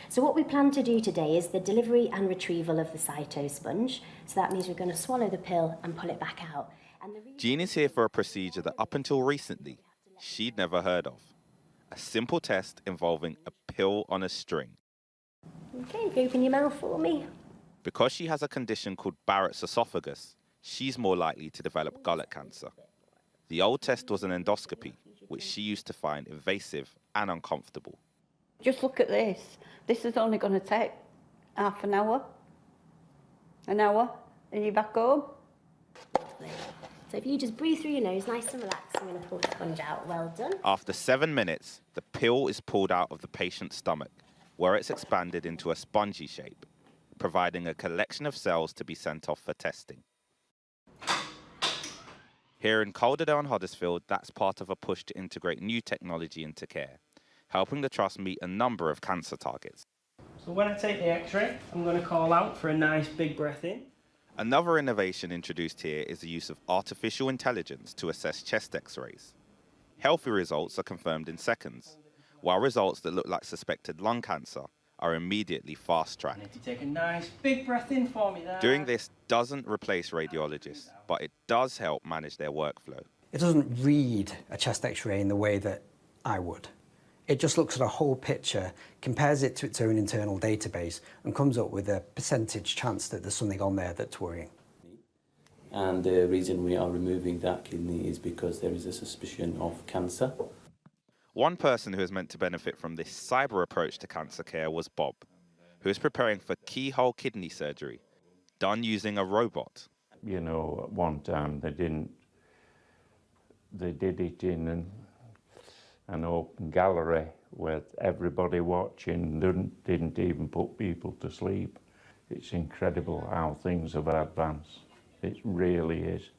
So what we plan to do today is the delivery and retrieval of the cyto sponge. So that means we're going to swallow the pill and pull it back out. Jean is here for a procedure that up until recently, she'd never heard of. A simple test involving a pill on a string. Okay, open your mouth for me. Because she has a condition called Barrett's esophagus, she's more likely to develop gullet cancer. The old test was an endoscopy, which she used to find invasive and uncomfortable. Just look at this. This is only going to take half an hour, and you're back home. Lovely. So if you just breathe through your nose, nice and relaxed, I'm going to pull the sponge out. Well done. After 7 minutes, the pill is pulled out of the patient's stomach, where it's expanded into a spongy shape, providing a collection of cells to be sent off for testing. Here in Calderdale and Huddersfield, that's part of a push to integrate new technology into care, helping the Trust meet a number of cancer targets. So when I take the x-ray, I'm going to call out for a nice big breath in. Another innovation introduced here is the use of artificial intelligence to assess chest x-rays. Healthy results are confirmed in seconds, while results that look like suspected lung cancer are immediately fast-tracked. If you take a nice big breath in for me there. Doing this doesn't replace radiologists, but it does help manage their workflow. It doesn't read a chest x-ray in the way that I would. It just looks at a whole picture, compares it to its own internal database, and comes up with a percentage chance that there's something on there that's worrying. And the reason we are removing that kidney is because there is a suspicion of cancer. One person who is meant to benefit from this cyber approach to cancer care was Bob, who is preparing for keyhole kidney surgery, done using a robot. You know, at one time they did it in an open gallery with everybody watching, didn't even put people to sleep. It's incredible how things have advanced. It really is.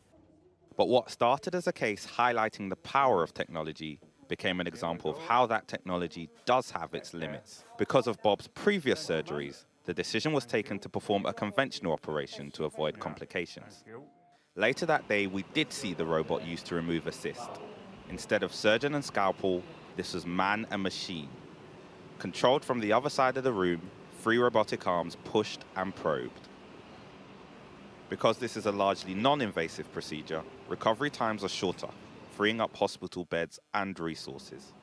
But what started as a case highlighting the power of technology became an example of how that technology does have its limits. Because of Bob's previous surgeries, the decision was taken to perform a conventional operation to avoid complications. Later that day, we did see the robot used to remove a cyst. Instead of surgeon and scalpel, this was man and machine. Controlled from the other side of the room, 3 robotic arms pushed and probed. Because this is a largely non-invasive procedure, recovery times are shorter, freeing up hospital beds and resources.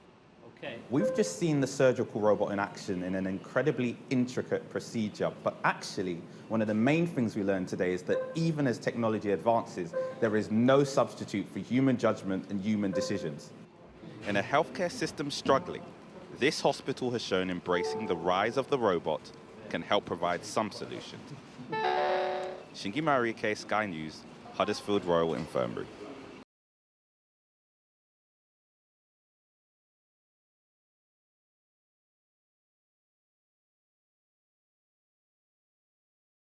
Okay. We've just seen the surgical robot in action in an incredibly intricate procedure, but actually, one of the main things we learned today is that even as technology advances, there is no substitute for human judgment and human decisions. In a healthcare system struggling, this hospital has shown embracing the rise of the robot can help provide some solutions. Shingi Mariike, Sky News, Huddersfield Royal Infirmary.